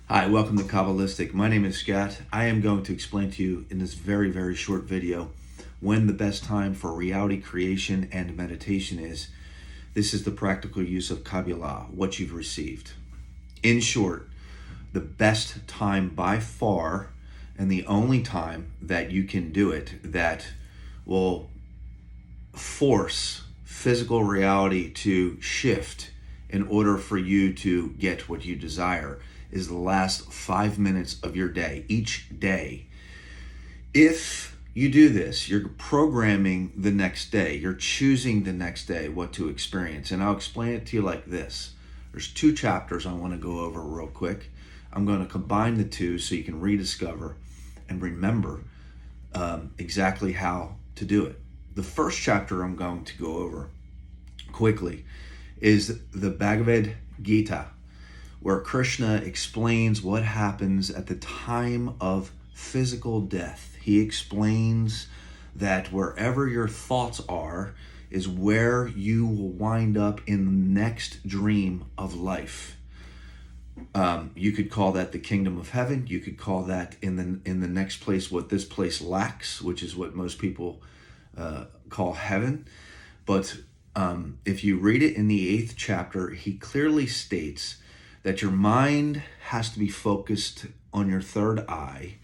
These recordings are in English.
Hi, welcome to Kabbalistic. My name is Scott. I am going to explain to you in this very, very short video when the best time for reality creation and meditation is. This is the practical use of Kabbalah, what you've received. In short, the best time by far and the only time that you can do it that will force physical reality to shift in order for you to get what you desire is the last 5 minutes of your day, each day. If you do this, you're programming the next day. You're choosing the next day what to experience. And I'll explain it to you like this. There's 2 chapters I want to go over real quick. I'm going to combine the 2 so you can rediscover and remember exactly how to do it. The first chapter I'm going to go over quickly is the Bhagavad Gita, where Krishna explains what happens at the time of physical death. He explains that wherever your thoughts are is where you will wind up in the next dream of life. You could call that the kingdom of heaven. You could call that in the next place what this place lacks, which is what most people call heaven. But if you read it in the 8th chapter, he clearly states that your mind has to be focused on your third eye,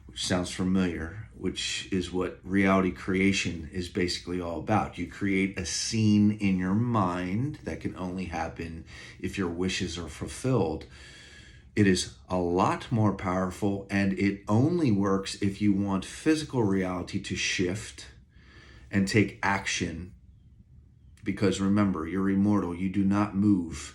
which sounds familiar, which is what reality creation is basically all about. You create a scene in your mind that can only happen if your wishes are fulfilled. It is a lot more powerful, and it only works if you want physical reality to shift and take action. Because remember, you're immortal. You do not move.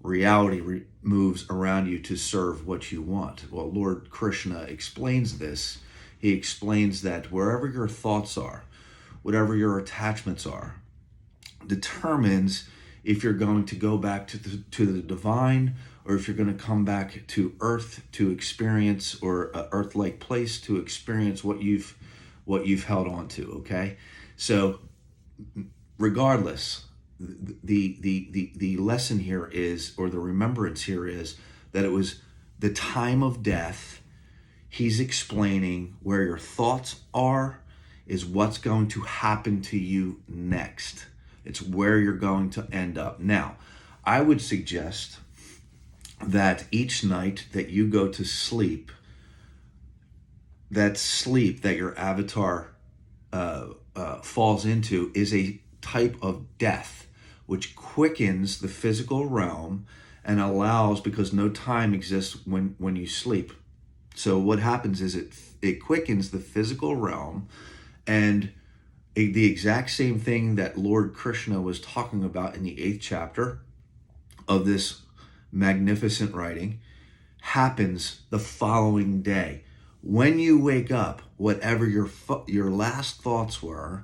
Reality moves around you to serve what you want. Well, Lord Krishna explains this. He explains that wherever your thoughts are, whatever your attachments are, determines if you're going to go back to the divine, or if you're going to come back to earth to experience, or an earth-like place to experience what you've held on to. Okay, so regardless, the lesson here is, or the remembrance here is, that it was the time of death. He's explaining where your thoughts are is what's going to happen to you next. It's where you're going to end up. Now, I would suggest that each night that you go to sleep, that sleep that your avatar falls into is a type of death, which quickens the physical realm and allows, because no time exists when you sleep. So what happens is it quickens the physical realm, and the exact same thing that Lord Krishna was talking about in the 8th chapter of this magnificent writing happens the following day. When you wake up, whatever your last thoughts were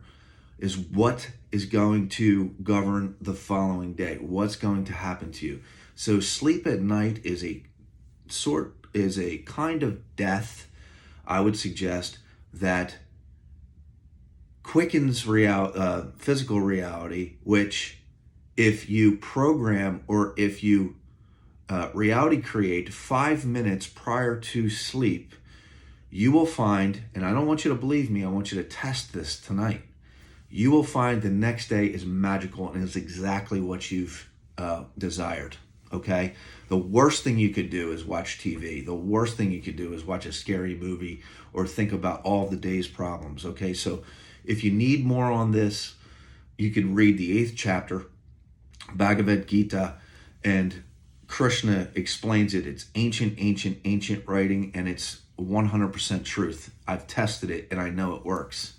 is what is going to govern the following day, what's going to happen to you. So sleep at night is a kind of death, I would suggest, that quickens physical reality, which if you program, or if you reality create 5 minutes prior to sleep, you will find, and I don't want you to believe me, I want you to test this tonight, you will find the next day is magical and is exactly what you've desired, okay? The worst thing you could do is watch TV. The worst thing you could do is watch a scary movie or think about all the day's problems, okay? So if you need more on this, you can read the 8th chapter, Bhagavad Gita, and Krishna explains it. It's ancient writing, and it's 100% truth. I've tested it, and I know it works.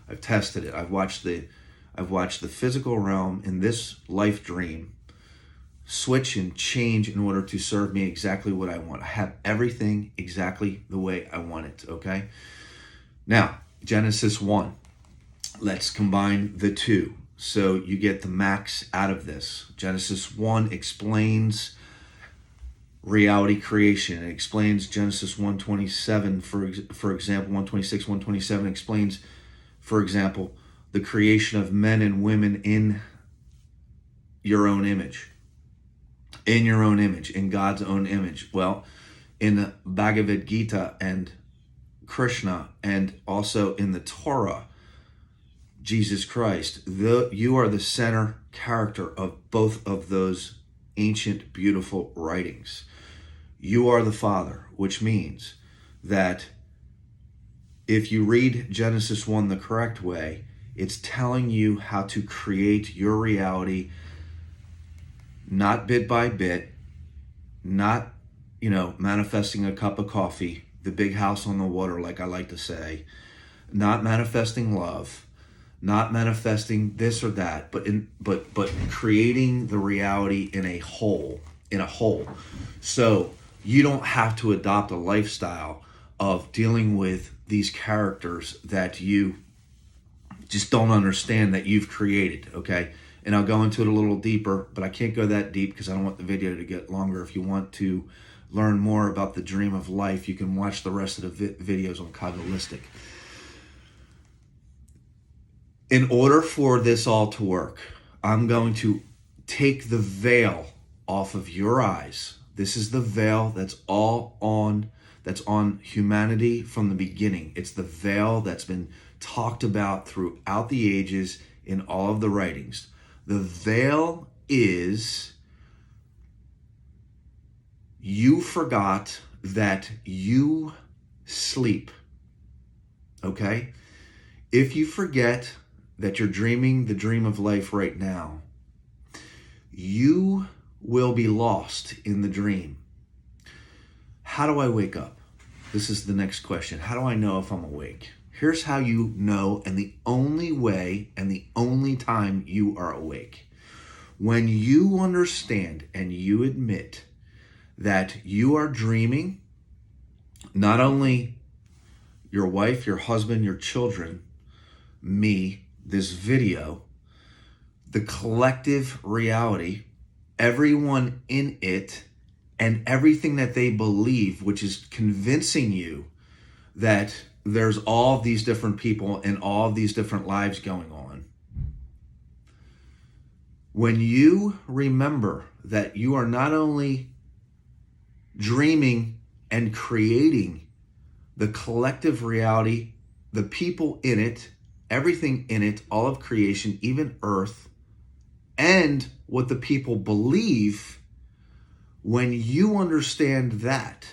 I've tested it. I've watched the physical realm in this life dream switch and change in order to serve me exactly what I want. I have everything exactly the way I want it, okay? Now, Genesis 1. Let's combine the 2 so you get the max out of this. Genesis 1 explains reality creation. It explains Genesis 1:27, for example. 1:26, 1:27 explains, for example, the creation of men and women in your own image. In your own image, in God's own image. Well, in the Bhagavad Gita and Krishna, and also in the Torah, Jesus Christ. You are the center character of both of those ancient, beautiful writings. You are the Father, which means that if you read Genesis 1 the correct way, it's telling you how to create your reality, not bit by bit, not, manifesting a cup of coffee, the big house on the water, like I like to say, not manifesting love, not manifesting this or that, but creating the reality in a whole. So you don't have to adopt a lifestyle of dealing with these characters that you just don't understand that you've created, okay? And I'll go into it a little deeper, but I can't go that deep because I don't want the video to get longer. If you want to learn more about the dream of life, you can watch the rest of the videos on Kabbalistic. In order for this all to work, I'm going to take the veil off of your eyes. This is the veil that's on humanity from the beginning. It's the veil that's been talked about throughout the ages in all of the writings. The veil is you forgot that you sleep, okay? If you forget that you're dreaming the dream of life right now, you will be lost in the dream. How do I wake up? This is the next question. How do I know if I'm awake? Here's how you know, and the only way and the only time you are awake. When you understand and you admit that you are dreaming, not only your wife, your husband, your children, me, this video, the collective reality, everyone in it, and everything that they believe, which is convincing you that there's all these different people and all these different lives going on. When you remember that you are not only dreaming and creating the collective reality, the people in it, everything in it, all of creation, even Earth, and what the people believe, when you understand that,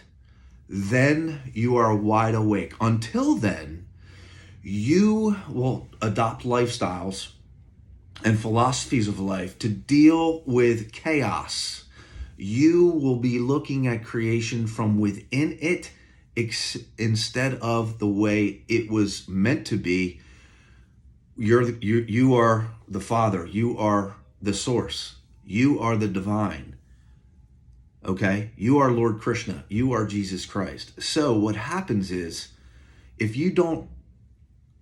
then you are wide awake. Until then, you will adopt lifestyles and philosophies of life to deal with chaos. You will be looking at creation from within it instead of the way it was meant to be. You are the Father. You are the source. You are the divine. Okay? You are Lord Krishna. You are Jesus Christ. So what happens is, if you don't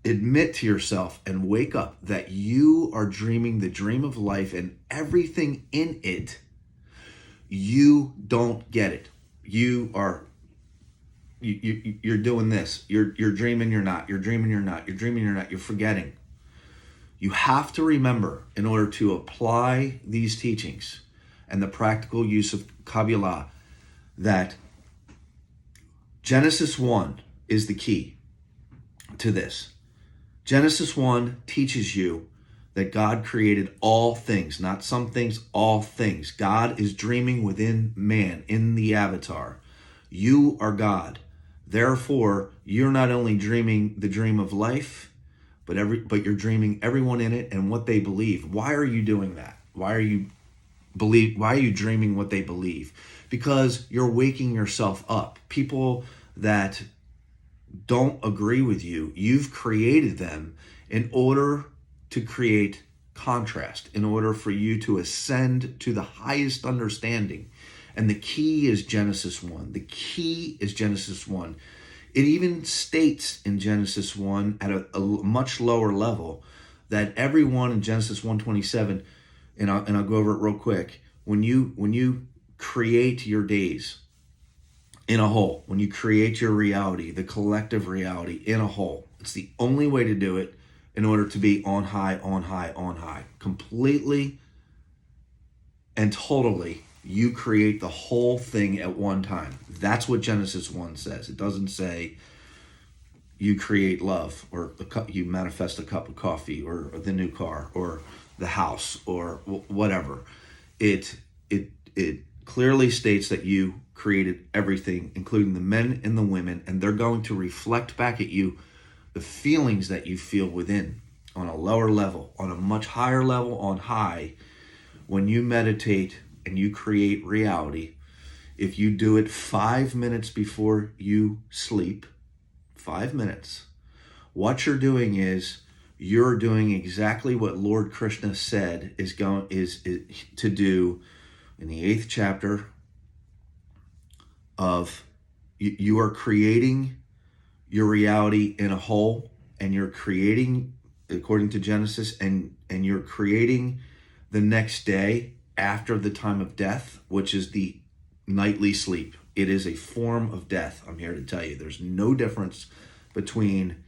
admit to yourself and wake up that you are dreaming the dream of life and everything in it, you don't get it. You're doing this. You're dreaming, you're not. You're dreaming, you're not. You're dreaming, you're not. You're forgetting. You have to remember, in order to apply these teachings and the practical use of Kabbalah, that Genesis 1 is the key to this. Genesis 1 teaches you that God created all things, not some things, all things. God is dreaming within man, in the avatar. You are God. Therefore, you're not only dreaming the dream of life, but you're dreaming everyone in it and what they believe. Why are you doing that? Why are you dreaming what they believe? Because you're waking yourself up. People that don't agree with you, you've created them in order to create contrast, in order for you to ascend to the highest understanding. And the key is Genesis 1. The key is Genesis 1. It even states in Genesis 1 at a much lower level that everyone in Genesis 1:27, and I'll go over it real quick, when you create your days in a whole, when you create your reality, the collective reality in a whole, it's the only way to do it in order to be on high, on high, on high. Completely and totally, you create the whole thing at one time. That's what Genesis 1 says. It doesn't say you create love, or you manifest a cup of coffee, or the new car, or the house, or whatever. It clearly states that you created everything, including the men and the women, and they're going to reflect back at you the feelings that you feel within on a lower level, on a much higher level, on high. When you meditate and you create reality, if you do it 5 minutes before you sleep, 5 minutes, what you're doing is you're doing exactly what Lord Krishna said is to do in the 8th chapter of you are creating your reality in a whole, and you're creating, according to Genesis, and you're creating the next day after the time of death, which is the nightly sleep. It is a form of death. I'm here to tell you, there's no difference between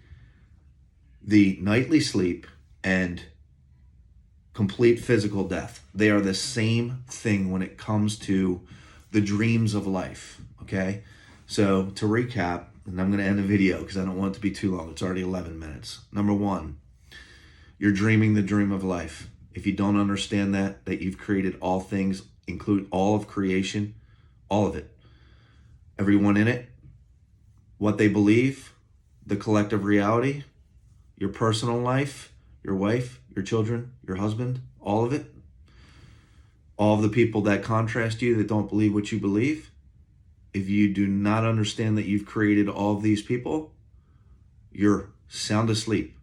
the nightly sleep and complete physical death. They are the same thing when it comes to the dreams of life, okay? So to recap, and I'm going to end the video because I don't want it to be too long. It's already 11 minutes. Number one, you're dreaming the dream of life. If you don't understand that you've created all things, include all of creation, all of it, everyone in it, what they believe, the collective reality, your personal life, your wife, your children, your husband, all of it, all of the people that contrast you, that don't believe what you believe. If you do not understand that you've created all of these people, you're sound asleep.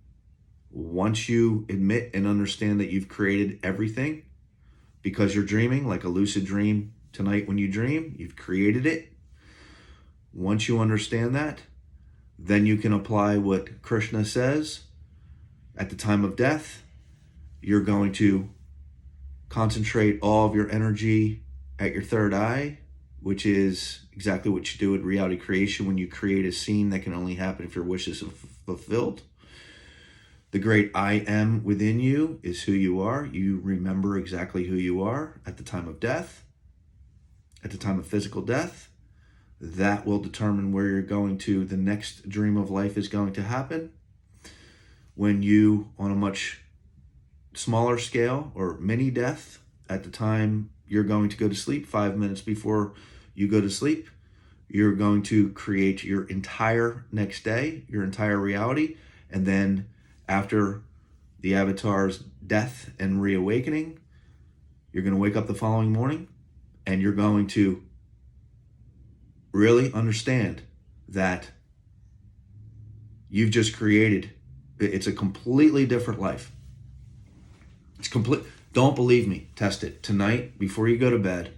Once you admit and understand that you've created everything, because you're dreaming, like a lucid dream tonight when you dream, you've created it. Once you understand that, then you can apply what Krishna says. At the time of death, you're going to concentrate all of your energy at your third eye, which is exactly what you do with reality creation when you create a scene that can only happen if your wishes are fulfilled. The great I am within you is who you are. You remember exactly who you are at the time of death, at the time of physical death. That will determine where you're going to. The next dream of life is going to happen when you, on a much smaller scale or mini death, at the time you're going to go to sleep, 5 minutes before you go to sleep, you're going to create your entire next day, your entire reality. And then after the avatar's death and reawakening, you're going to wake up the following morning and you're going to really understand that you've just created, it's a completely different life. It's complete. Don't believe me, test it. Tonight, before you go to bed,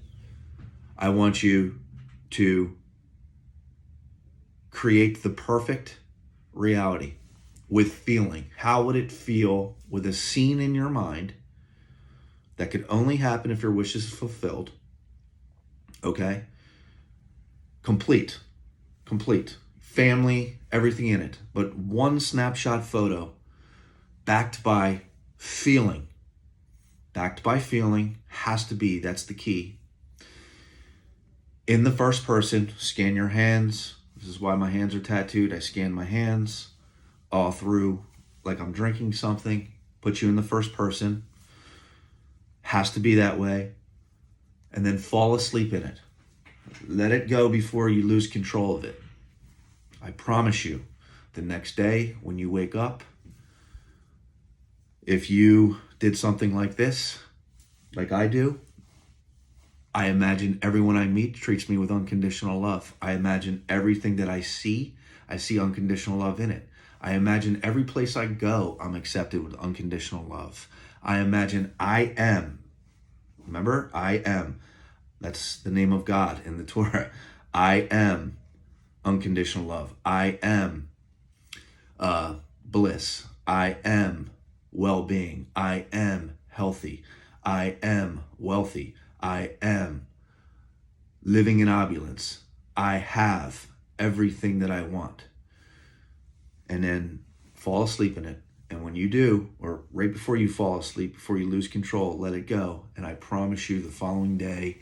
I want you to create the perfect reality with feeling. How would it feel with a scene in your mind that could only happen if your wish is fulfilled? Okay? Complete. Family, everything in it. But one snapshot photo backed by feeling. Backed by feeling has to be, that's the key. In the first person, scan your hands. This is why my hands are tattooed. I scan my hands all through like I'm drinking something. Put you in the first person. Has to be that way. And then fall asleep in it. Let it go before you lose control of it. I promise you, the next day when you wake up, if you did something like this, like I do, I imagine everyone I meet treats me with unconditional love. I imagine everything that I see unconditional love in it. I imagine every place I go, I'm accepted with unconditional love. I imagine I am. Remember, I am. That's the name of God in the Torah. I am unconditional love. I am bliss. I am well-being. I am healthy. I am wealthy. I am living in opulence. I have everything that I want. And then fall asleep in it. And when you do, or right before you fall asleep, before you lose control, let it go. And I promise you the following day,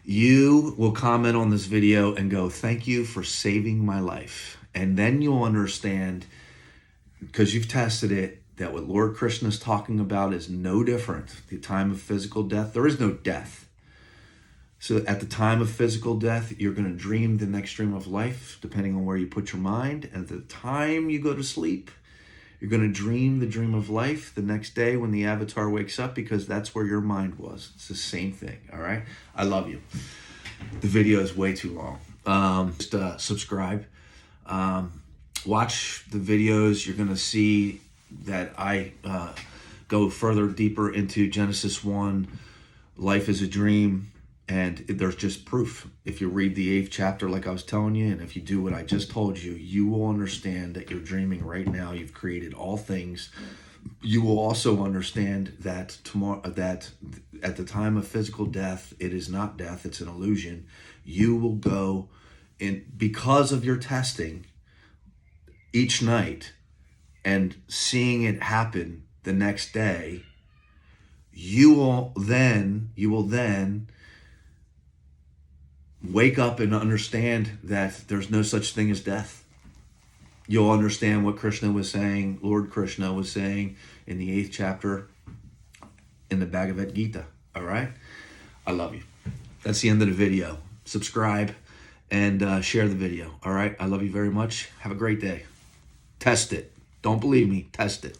you will comment on this video and go, thank you for saving my life. And then you'll understand, because you've tested it, that what Lord Krishna is talking about is no different. The time of physical death, there is no death. So at the time of physical death, you're going to dream the next dream of life, depending on where you put your mind. And at the time you go to sleep, you're going to dream the dream of life the next day when the avatar wakes up, because that's where your mind was. It's the same thing, all right? I love you. The video is way too long. Just subscribe. Watch the videos. You're going to see that I go further, deeper into Genesis 1, life is a dream. And there's just proof. If you read the 8th chapter, like I was telling you, and if you do what I just told you, you will understand that you're dreaming right now. You've created all things. You will also understand that that at the time of physical death, it is not death, it's an illusion. You will go in, because of your testing each night and seeing it happen the next day, you will then wake up and understand that there's no such thing as death. You'll understand what Krishna was saying, Lord Krishna was saying in the 8th chapter in the Bhagavad Gita. All right? I love you. That's the end of the video. Subscribe and share the video. All right? I love you very much. Have a great day. Test it. Don't believe me. Test it.